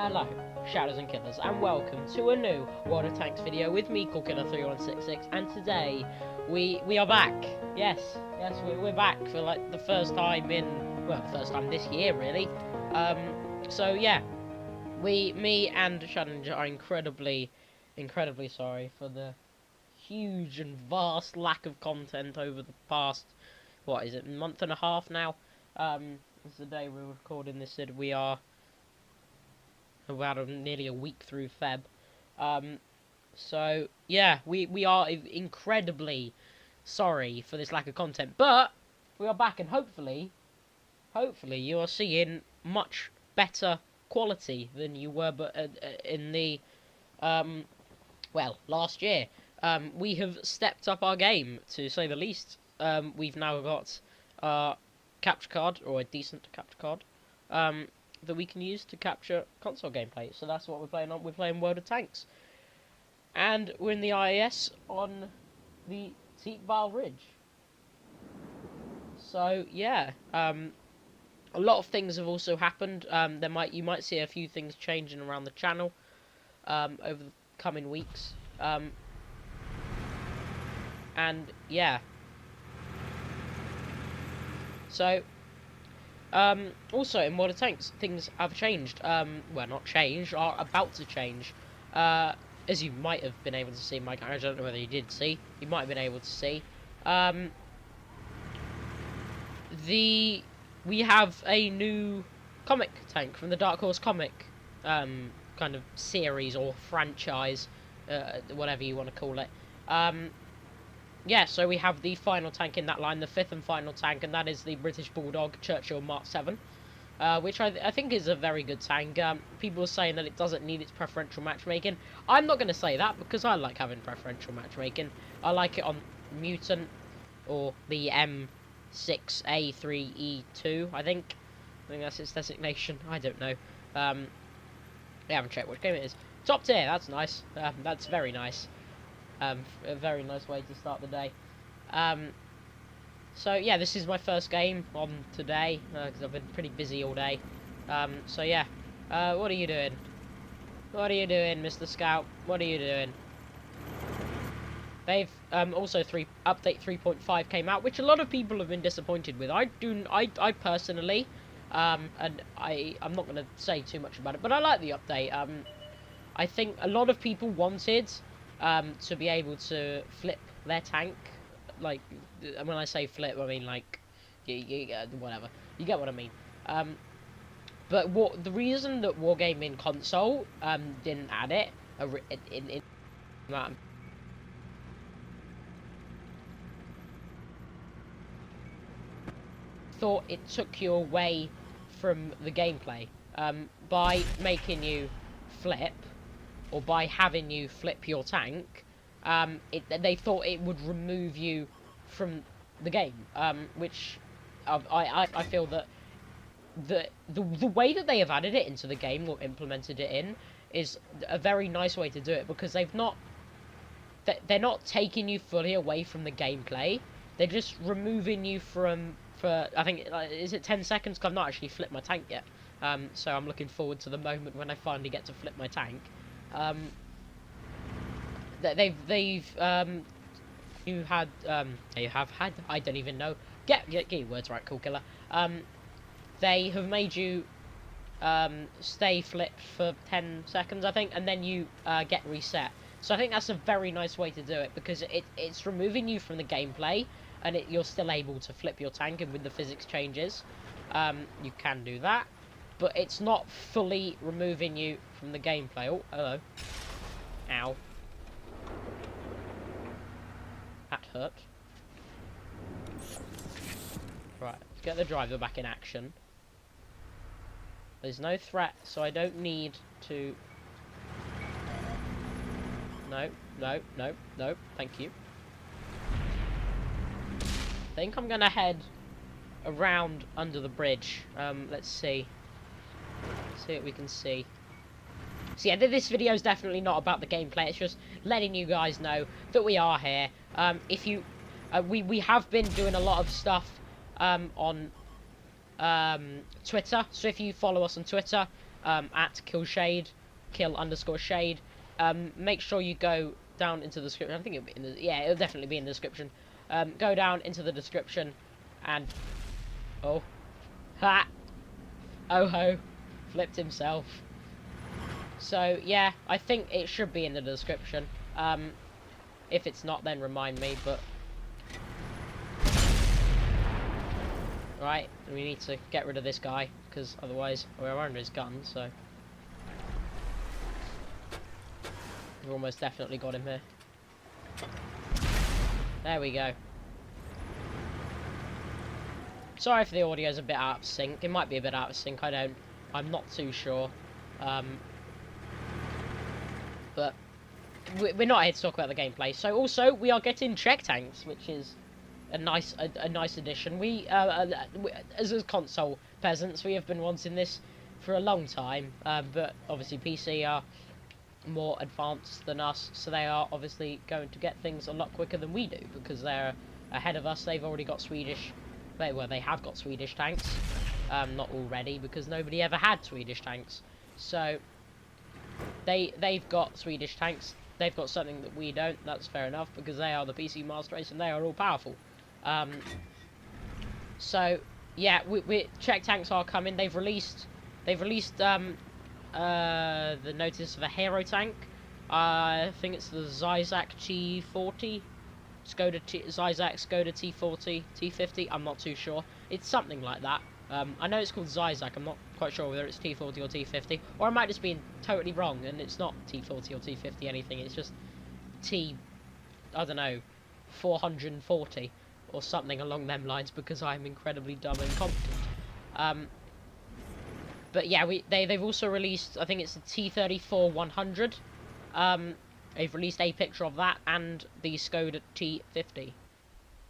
Hello, Shadows and Killers, and welcome to a new World of Tanks video with me, coolkiller 3166, and today we are back. Yes, we're back for like the first time in, well, the first time this year really. So yeah, me and Shadow Ninja are incredibly sorry for the huge and vast lack of content over the past, what is it, month and a half now. It's the day we're recording this, we are about nearly a week through Feb. So yeah, we are incredibly sorry for this lack of content, but we are back, and hopefully you are seeing much better quality than you were, but in the well, last year. We have stepped up our game, to say the least. We've now got our capture card, or a decent capture card, that we can use to capture console gameplay. So that's what we're playing on. We're playing World of Tanks. And we're in the IAS on the Teakvale Ridge. So, yeah. A lot of things have also happened. You might see a few things changing around the channel over the coming weeks. And, yeah. So, also, in World of Tanks, things have changed. Well, not changed, are about to change. As you might have been able to see, Mike, I don't know whether you did see. You might have been able to see. We have a new comic tank from the Dark Horse comic, kind of series or franchise, whatever you want to call it. Yeah, so we have the final tank in that line, the fifth and final tank, and that is the British Bulldog Churchill Mark 7, which I think is a very good tank. People are saying that it doesn't need its preferential matchmaking. I'm not going to say that, because I like having preferential matchmaking. I like it on Mutant, or the M6A3E2, I think that's its designation. I don't know. I haven't checked which game it is. Top tier, that's nice. That's very nice. A very nice way to start the day. So yeah, this is my first game on today, because I've been pretty busy all day. So yeah, what are you doing? What are you doing, Mr. Scout? What are you doing? They've also update 3.5 came out, which a lot of people have been disappointed with. I personally, and I'm not going to say too much about it, but I like the update. I think a lot of people wanted to be able to flip their tank. Like, when I say flip, I mean like, whatever. You get what I mean. But the reason that Wargaming console didn't add it in thought it took you away from the gameplay by making you flip, or by having you flip your tank. They thought it would remove you from the game, which I feel that the way that they have added it into the game, or implemented it in, is a very nice way to do it, because they're not taking you fully away from the gameplay. They're just removing you for I think, is it 10 seconds? Because I've not actually flipped my tank yet. So I'm looking forward to the moment when I finally get to flip my tank. You have had, I don't even know. Get your words right, coolkiller. They have made you stay flipped for 10 seconds, I think, and then you get reset. So I think that's a very nice way to do it, because it's removing you from the gameplay, and you're still able to flip your tank, and with the physics changes, you can do that. But it's not fully removing you from the gameplay. Oh, hello. Ow. That hurt. Right, let's get the driver back in action. There's no threat, so I don't need to... No, thank you. I think I'm gonna head around under the bridge. Let's see. See what we can see. So yeah, this video is definitely not about the gameplay. It's just letting you guys know that we are here. If you, we have been doing a lot of stuff on Twitter. So if you follow us on Twitter, at kill_shade, make sure you go down into the description. I think it'll be in the, yeah, it'll definitely be in the description. Go down into the description and oh, ha, oh ho, flipped himself. So yeah, I think it should be in the description. If it's not, then remind me. But right, we need to get rid of this guy because otherwise we're under his gun. So we've almost definitely got him here. There we go. Sorry if the audio's a bit out of sync. It might be a bit out of sync. I'm not too sure. But we're not here to talk about the gameplay. So also we are getting check tanks, which is a nice addition. We as console peasants, we have been wanting this for a long time. But obviously PC are more advanced than us, so they are obviously going to get things a lot quicker than we do because they're ahead of us. They've already got Swedish. They have got Swedish tanks. Not already, because nobody ever had Swedish tanks. So they've got Swedish tanks. They've got something that we don't. That's fair enough, because they are the PC master race and they are all powerful. So yeah, check tanks are coming. They've released the notice of a hero tank. I think it's the Zyzak T40. Zyzak Skoda T40, T50, I'm not too sure. It's something like that. I know it's called Zyzak, I'm not quite sure whether it's T40 or T50. Or I might just be totally wrong, and it's not T40 or T50 anything, it's just I don't know, 440, or something along them lines, because I'm incredibly dumb and incompetent. But yeah, they've also released, I think it's the T34-100. They've released a picture of that and the Skoda T50.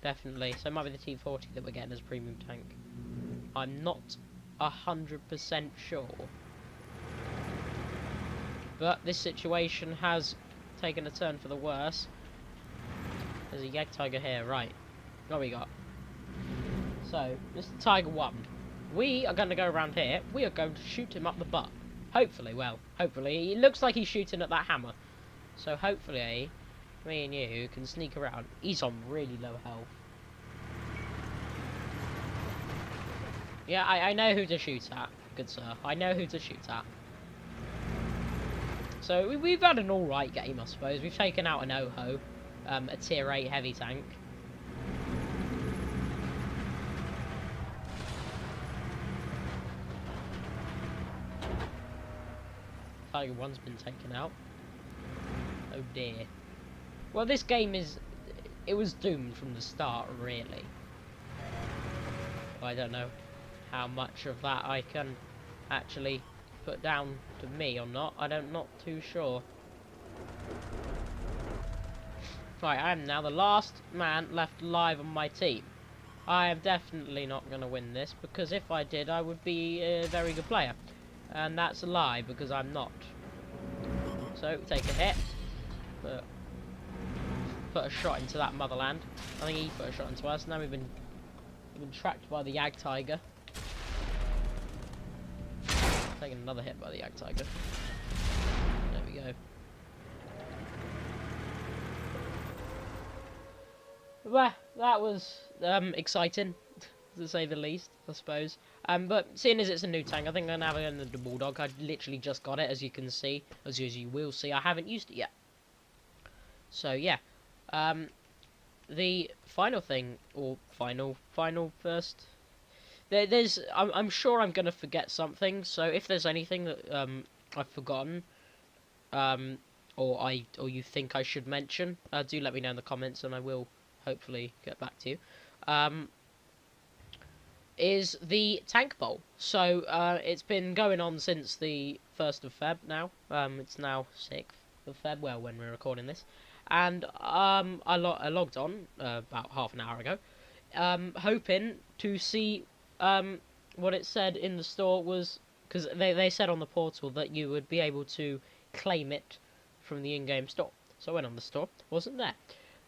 Definitely. So it might be the T40 that we're getting as a premium tank. I'm not 100% sure. But this situation has taken a turn for the worse. There's a Jagdtiger here, right. What we got? So, this is Tiger 1. We are going to go around here. We are going to shoot him up the butt. Hopefully, hopefully. It looks like he's shooting at that hammer. So hopefully, me and you can sneak around. He's on really low health. Yeah, I know who to shoot at, good sir. I know who to shoot at. So we've had an alright game, I suppose. We've taken out an Oho, a tier 8 heavy tank. Tiger 1's been taken out. Oh dear. Well, this game it was doomed from the start, really. I don't know how much of that I can actually put down to me or not. I'm not too sure. Right, I am now the last man left alive on my team. I am definitely not going to win this, because if I did, I would be a very good player. And that's a lie, because I'm not. So, take a hit. But put a shot into that motherland. I think he put a shot into us. Now we've been tracked by the Jagdtiger. Taking another hit by the Jagdtiger. There we go. Well, that was exciting, to say the least, I suppose. But seeing as it's a new tank, I think I'm going to have it in the Bulldog. I literally just got it, as you can see. As you will see, I haven't used it yet. So, yeah. The final thing, or final first... I'm sure I'm going to forget something, so if there's anything that I've forgotten, or you think I should mention, do let me know in the comments, and I will hopefully get back to you. Is the tank bowl. So it's been going on since the 1st of Feb now. It's now 6th of Feb, well, when we're recording this. And I logged on about half an hour ago, hoping to see what it said in the store was, because they said on the portal that you would be able to claim it from the in-game store. So I went on the store, wasn't there.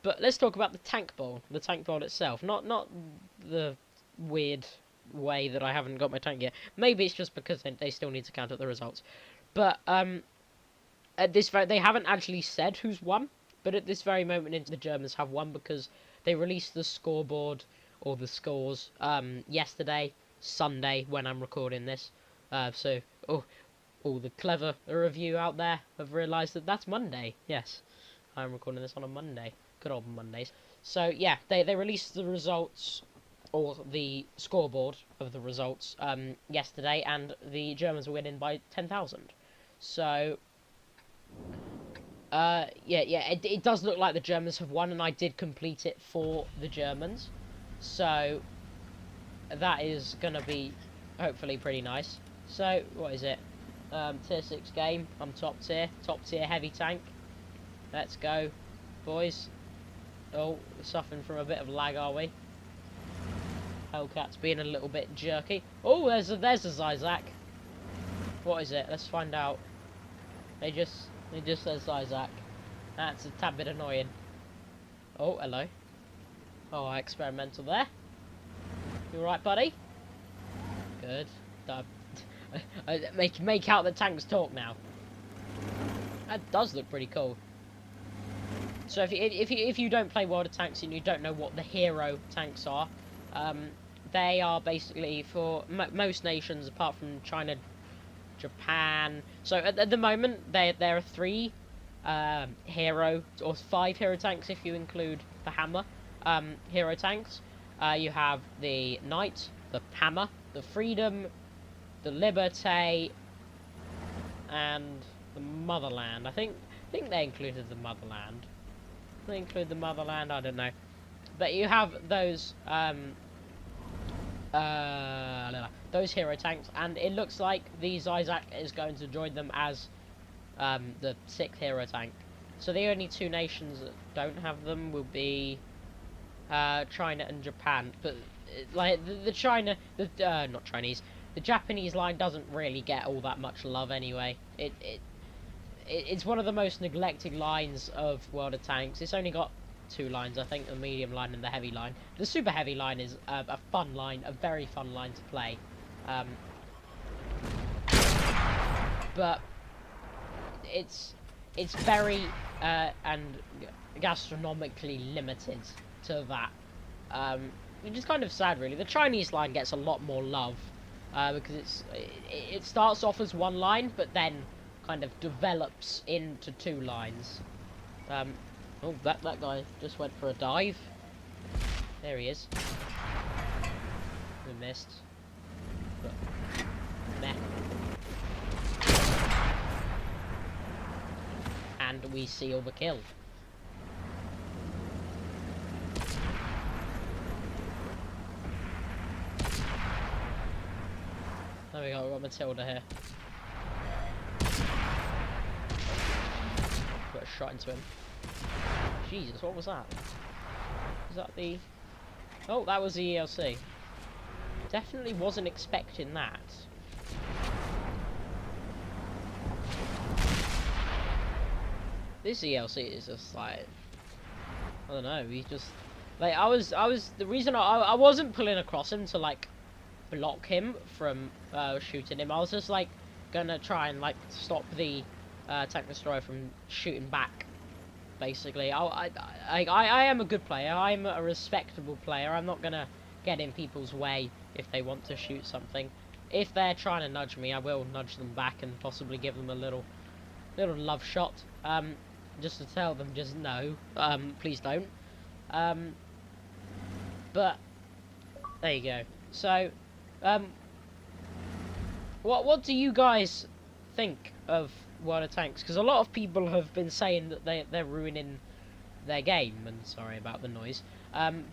But let's talk about the tank bowl itself, not the weird way that I haven't got my tank yet. Maybe it's just because they still need to count up the results. But at this they haven't actually said who's won. But at this very moment, the Germans have won because they released the scoreboard or the scores yesterday, Sunday, when I'm recording this. So all the clever review out there have realised that that's Monday. Yes, I'm recording this on a Monday. Good old Mondays. So yeah, they released the results or the scoreboard of the results yesterday, and the Germans were winning by 10,000. So it does look like the Germans have won, and I did complete it for the Germans. So that is gonna be hopefully pretty nice. So what is it? Tier 6 game. I'm top tier heavy tank. Let's go, boys. Oh, we're suffering from a bit of lag, are we? Hellcat's being a little bit jerky. Oh, there's a Zyzak. What is it? Let's find out. They just said Zyzak. That's a tad bit annoying. Oh, hello. Oh, experimental there. You alright, buddy? Good. Make out the tanks talk now. That does look pretty cool. So if you don't play World of Tanks and you don't know what the hero tanks are, they are basically for most nations apart from China, Japan. So at the moment there are 3 hero or 5 hero tanks if you include the hammer hero tanks. You have the Knight, the Hammer, the Freedom, the Liberté, and the Motherland. I think they included the Motherland. They include the Motherland, I don't know. But you have those hero tanks, and it looks like the Zyzak is going to join them as the 6th hero tank. So the only 2 nations that don't have them will be China and Japan. But like not Chinese, the Japanese line doesn't really get all that much love anyway. It's one of the most neglected lines of World of Tanks. It's only got 2 lines, I think, the medium line and the heavy line. The super heavy line is a fun line, a very fun line to play. But it's very and gastronomically limited to that, which is kind of sad, really. The Chinese line gets a lot more love because it starts off as 1 line, but then kind of develops into 2 lines. Oh, that guy just went for a dive. There he is. We missed. But, meh. And we seal the kill. There we go, we've got Matilda here. Got a shot into him. Jesus, what was that? Was that the... Oh, that was the ELC. Definitely wasn't expecting that. This ELC is just like... I don't know, he's just... Like, the reason I wasn't pulling across him to, like, block him from shooting him. I was just, like, gonna try and, like, stop the tank destroyer from shooting back. Basically, I am a good player. I'm a respectable player. I'm not gonna get in people's way if they want to shoot something. If they're trying to nudge me, I will nudge them back and possibly give them a little love shot. Just to tell them, just no. Please don't. But there you go. So, what do you guys think of World of Tanks? Because a lot of people have been saying that they're ruining their game, and sorry about the noise.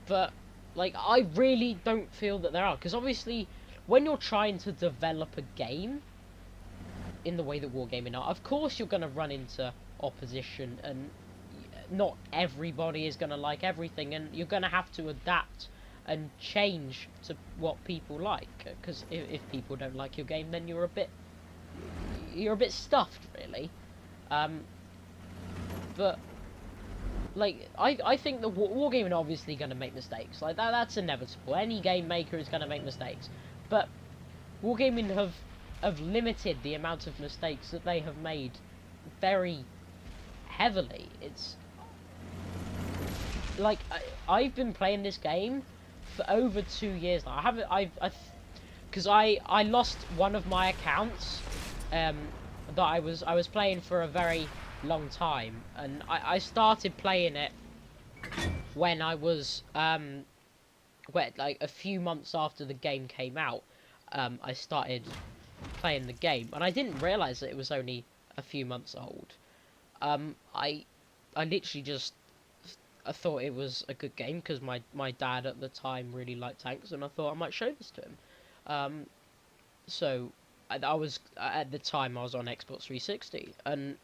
But like, I really don't feel that there are, because obviously when you're trying to develop a game in the way that wargaming are, of course you're going to run into opposition, and not everybody is going to like everything, and you're going to have to adapt and change to what people like, because if people don't like your game, then you're a bit stuffed, really. But like, I think the Wargaming are obviously going to make mistakes. Like, that's inevitable. Any game maker is going to make mistakes. But Wargaming have limited the amount of mistakes that they have made very heavily. It's like I've been playing this game for over 2 years now. I haven't. Because I lost one of my accounts that I was playing for a very long time, and I started playing it when I was like a few months after the game came out. I started playing the game, and I didn't realize that it was only a few months old. I literally just I thought it was a good game because my dad at the time really liked tanks, and I thought I might show this to him. So I was at the time I was on Xbox 360, and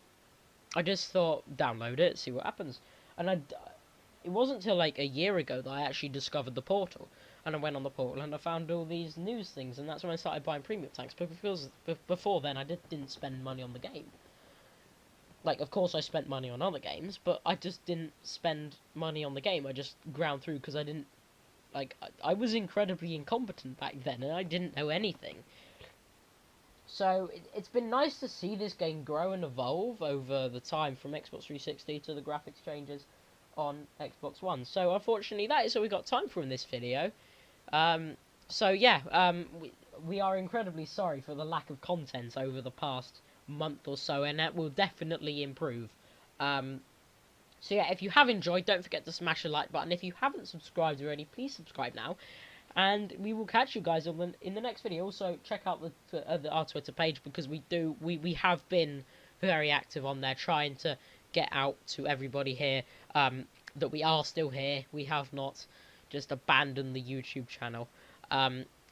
I just thought download it, see what happens. And it wasn't until like a year ago that I actually discovered the portal, and I went on the portal and I found all these news things, and that's when I started buying premium tanks. But because before then I didn't spend money on the game. Like, of course I spent money on other games, but I just didn't spend money on the game. I just ground through because I didn't, like, I was incredibly incompetent back then, and I didn't know anything. So, it's been nice to see this game grow and evolve over the time from Xbox 360 to the graphics changes on Xbox One. So, unfortunately, that is all we got time for in this video. So, yeah, we are incredibly sorry for the lack of content over the past month or so, and that will definitely improve. So yeah, if you have enjoyed, don't forget to smash the like button. If you haven't subscribed already, please subscribe now, and we will catch you guys in the next video. Also, check out our Twitter page, because we have been very active on there, trying to get out to everybody here that we are still here. We have not just abandoned the YouTube channel.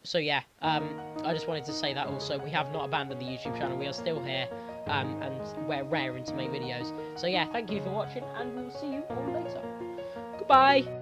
So yeah, I just wanted to say that also. We have not abandoned the YouTube channel. We are still here, and we're raring to make videos. So yeah, thank you for watching, and we'll see you all later. Goodbye!